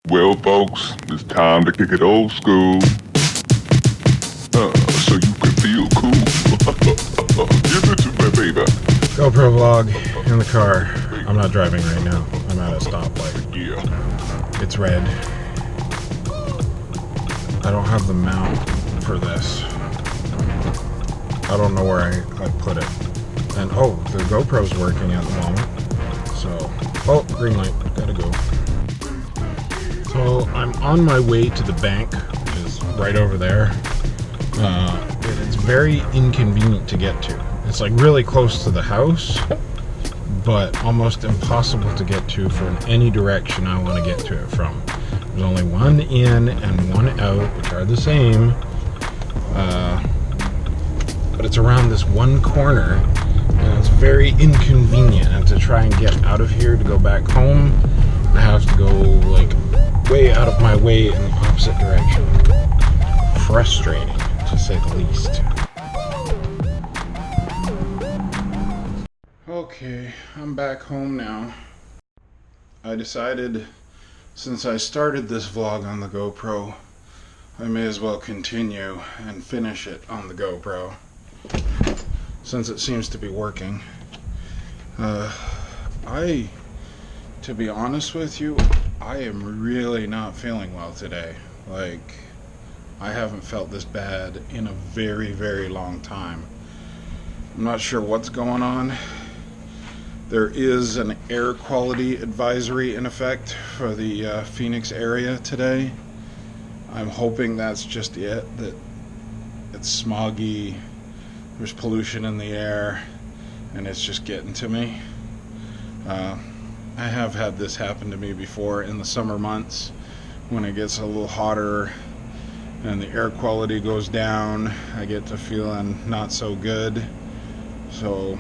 Well, folks, it's time to kick it old school. So you can feel cool. Give it to me, baby. GoPro vlog in the car. I'm not driving right now. I'm at a stoplight. Yeah. It's red. I don't have the mount for this. I don't know where I put it. And oh, the GoPro's working at the moment. So, oh, green light. Gotta go. So I'm on my way to the bank, which is right over there. It's very inconvenient to get to. It's like really close to the house, but almost impossible to get to from any direction I want to get to it from. There's only one in and one out, which are the same. But it's around this one corner, and it's very inconvenient. And to try and get out of here to go back home, I have to go like way out of my way in the opposite direction. Frustrating, to say the least. Okay, I'm back home now. I decided, since I started this vlog on the GoPro, I may as well continue and finish it on the GoPro, since it seems to be working. To be honest with you, I am really not feeling well today. Like, I haven't felt this bad in a very, very long time. I'm not sure what's going on. There is an air quality advisory in effect for the Phoenix area today. I'm hoping that's just it, that it's smoggy, there's pollution in the air, and it's just getting to me. I have had this happen to me before in the summer months when it gets a little hotter and the air quality goes down. I get to feeling not so good. So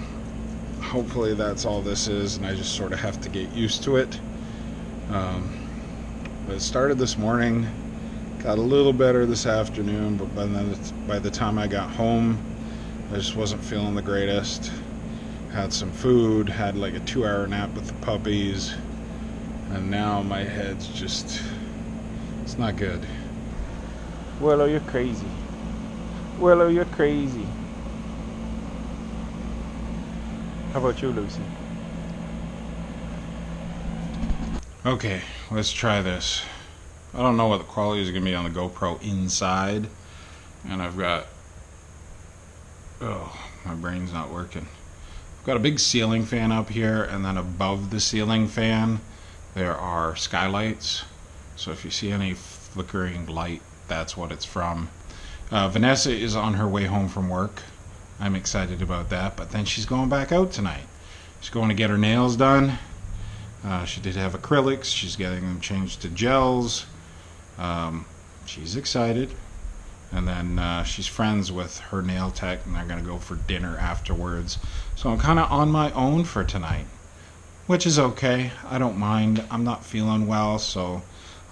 hopefully that's all this is, and I just sort of have to get used to it. But it started this morning, got a little better this afternoon, but by the time I got home, I just wasn't feeling the greatest. Had some food, had like a 2-hour nap with the puppies, and now my head's just, it's not good. Willow, you're crazy. Willow, you're crazy. How about you, Lucy? Okay, let's try this. I don't know what the quality is going to be on the GoPro inside, and I've got, oh, my brain's not working. I've got a big ceiling fan up here, and then above the ceiling fan there are skylights. So if you see any flickering light, that's what it's from. Vanessa is on her way home from work. I'm excited about that, but then she's going back out tonight. She's going to get her nails done. She did have acrylics. She's getting them changed to gels. She's excited. And then she's friends with her nail tech, and they're going to go for dinner afterwards. So I'm kind of on my own for tonight, which is okay. I don't mind. I'm not feeling well, so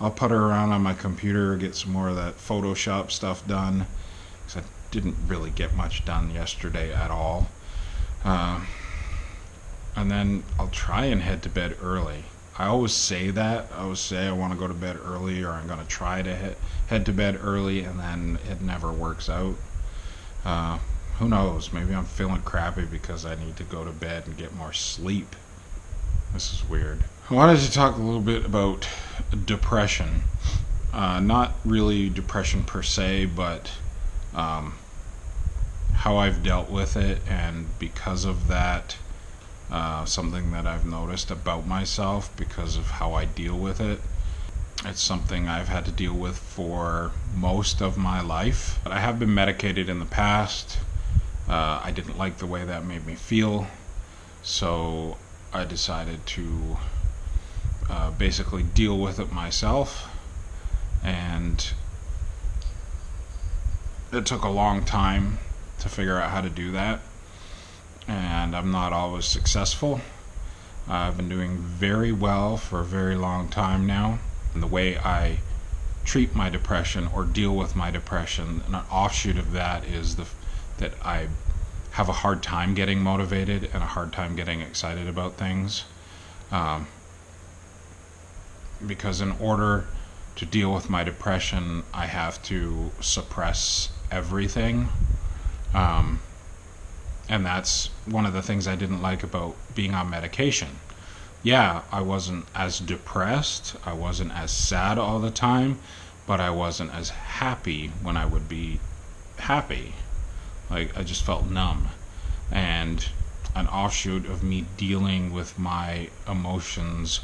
I'll putter around on my computer, get some more of that Photoshop stuff done, because I didn't really get much done yesterday at all. And then I'll try and head to bed early. I always say that. I always say I want to go to bed early, or I'm going to try to head to bed early, and then it never works out. Who knows? Maybe I'm feeling crappy because I need to go to bed and get more sleep. This is weird. I wanted to talk a little bit about depression. Not really depression per se, but how I've dealt with it, and because of that, something that I've noticed about myself because of how I deal with it. It's something I've had to deal with for most of my life. But I have been medicated in the past. I didn't like the way that made me feel, so I decided to basically deal with it myself, and it took a long time to figure out how to do that, and I'm not always successful. I've been doing very well for a very long time now, and the way I treat my depression or deal with my depression, and an offshoot of that is that I have a hard time getting motivated and a hard time getting excited about things, because in order to deal with my depression, I have to suppress everything. And that's one of the things I didn't like about being on medication. Yeah, I wasn't as depressed, I wasn't as sad all the time, but I wasn't as happy when I would be happy. Like, I just felt numb. And an offshoot of me dealing with my emotions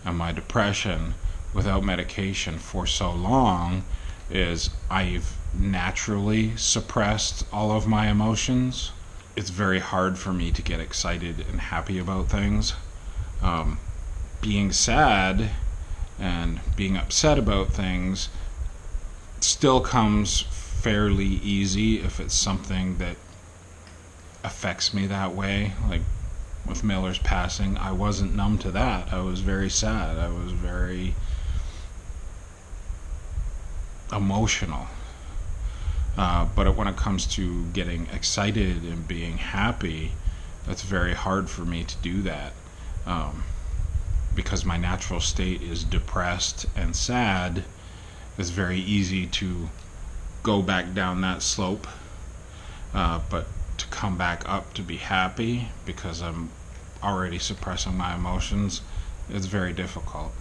and my depression without medication for so long is I've naturally suppressed all of my emotions. It's very hard for me to get excited and happy about things. Being sad and being upset about things still comes fairly easy if it's something that affects me that way. Like with Miller's passing, I wasn't numb to that. I was very sad. I was very emotional. But when it comes to getting excited and being happy, that's very hard for me to do that. Because my natural state is depressed and sad, it's very easy to go back down that slope. But to come back up to be happy, because I'm already suppressing my emotions, it's very difficult.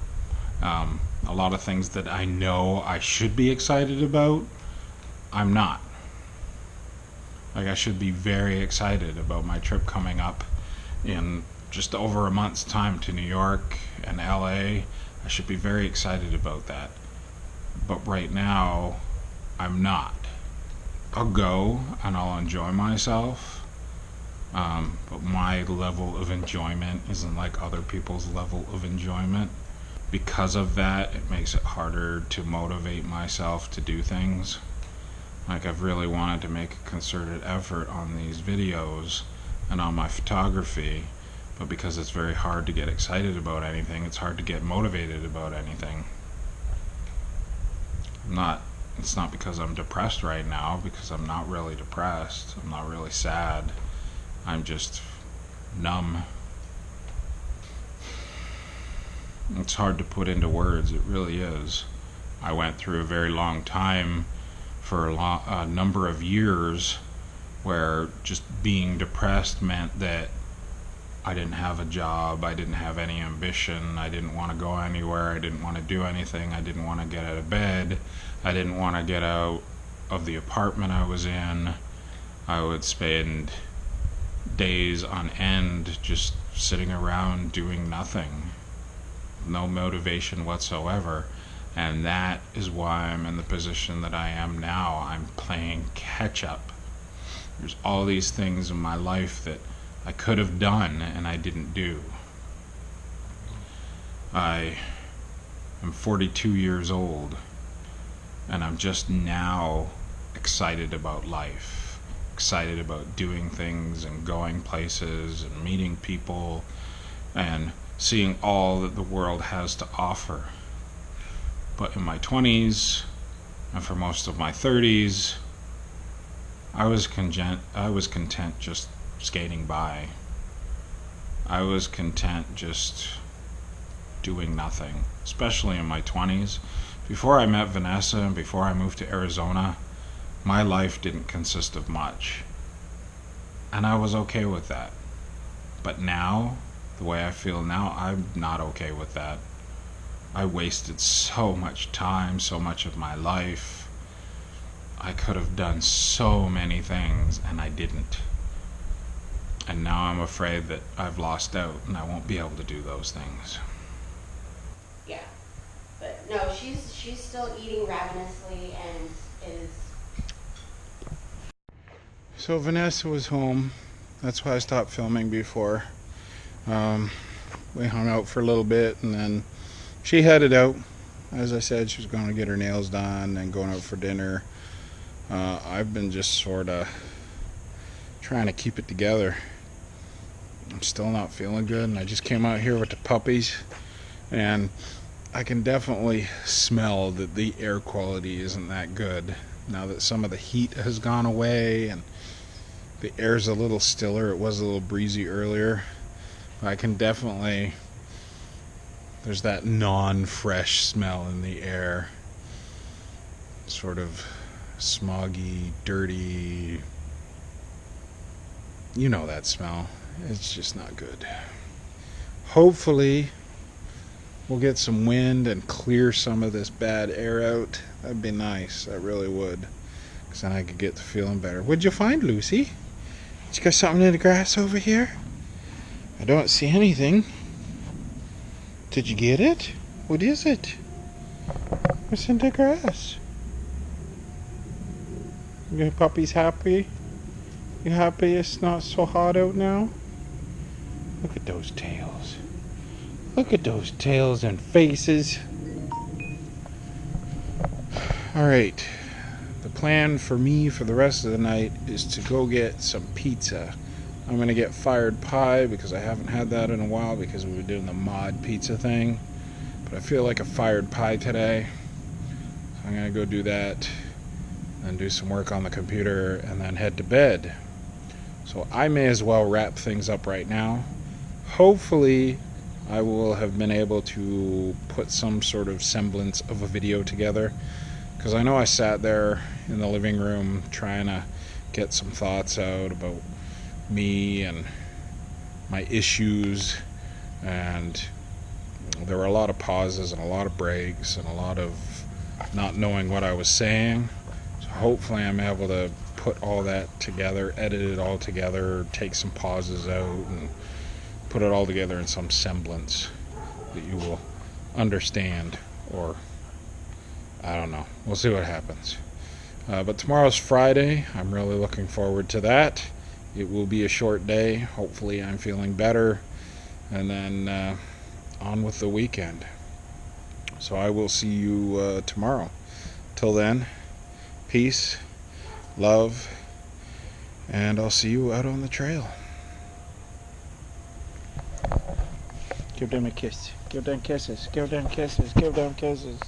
A lot of things that I know I should be excited about, I'm not. Like, I should be very excited about my trip coming up in just over a month's time to New York and LA. I should be very excited about that. But right now, I'm not. I'll go and I'll enjoy myself. But my level of enjoyment isn't like other people's level of enjoyment. Because of that, it makes it harder to motivate myself to do things. Like, I've really wanted to make a concerted effort on these videos and on my photography, but because it's very hard to get excited about anything, it's hard to get motivated about anything. It's not because I'm depressed right now, because I'm not really depressed. I'm not really sad. I'm just numb. It's hard to put into words, it really is. I went through a very long time for a number of years where just being depressed meant that I didn't have a job, I didn't have any ambition, I didn't want to go anywhere, I didn't want to do anything, I didn't want to get out of bed, I didn't want to get out of the apartment I was in. I would spend days on end just sitting around doing nothing, no motivation whatsoever. And that is why I'm in the position that I am now. I'm playing catch up. There's all these things in my life that I could have done and I didn't do. I am 42 years old and I'm just now excited about life, excited about doing things and going places and meeting people and seeing all that the world has to offer. But in my 20s and for most of my 30s, I was content just skating by. I was content just doing nothing, especially in my 20s. Before I met Vanessa and before I moved to Arizona, my life didn't consist of much. And I was okay with that. But now, the way I feel now, I'm not okay with that. I wasted so much time, so much of my life. I could have done so many things, and I didn't. And now I'm afraid that I've lost out, and I won't be able to do those things. Yeah. But no, she's still eating ravenously and is... So Vanessa was home. That's why I stopped filming before. We hung out for a little bit, and then she headed out. As I said, she was going to get her nails done and going out for dinner. I've been just sort of trying to keep it together. I'm still not feeling good, and I just came out here with the puppies, and I can definitely smell that the air quality isn't that good. Now that some of the heat has gone away and the air's a little stiller, it was a little breezy earlier, but I can definitely, there's that non-fresh smell in the air. sort of smoggy, dirty. You know that smell. It's just not good. Hopefully, we'll get some wind and clear some of this bad air out. That'd be nice. That really would. Because then I could get to feeling better. What'd you find, Lucy? Did you got something in the grass over here? I don't see anything. Did you get it? What is it? What's in the grass? Your puppy's happy? You happy it's not so hot out now? Look at those tails. Look at those tails and faces. Alright. The plan for me for the rest of the night is to go get some pizza. I'm going to get fired pie because I haven't had that in a while because we were doing the mod pizza thing. But I feel like a fired pie today. So I'm going to go do that and do some work on the computer and then head to bed. So I may as well wrap things up right now. Hopefully I will have been able to put some sort of semblance of a video together. Because I know I sat there in the living room trying to get some thoughts out about me and my issues, and there were a lot of pauses and a lot of breaks and a lot of not knowing what I was saying. So hopefully I'm able to put all that together, edit it all together, take some pauses out and put it all together in some semblance that you will understand, or I don't know. We'll see what happens. But tomorrow's Friday. I'm really looking forward to that. It will be a short day. Hopefully I'm feeling better. And then on with the weekend. So I will see you tomorrow. Till then, peace, love, and I'll see you out on the trail. Give them a kiss. Give them kisses. Give them kisses. Give them kisses.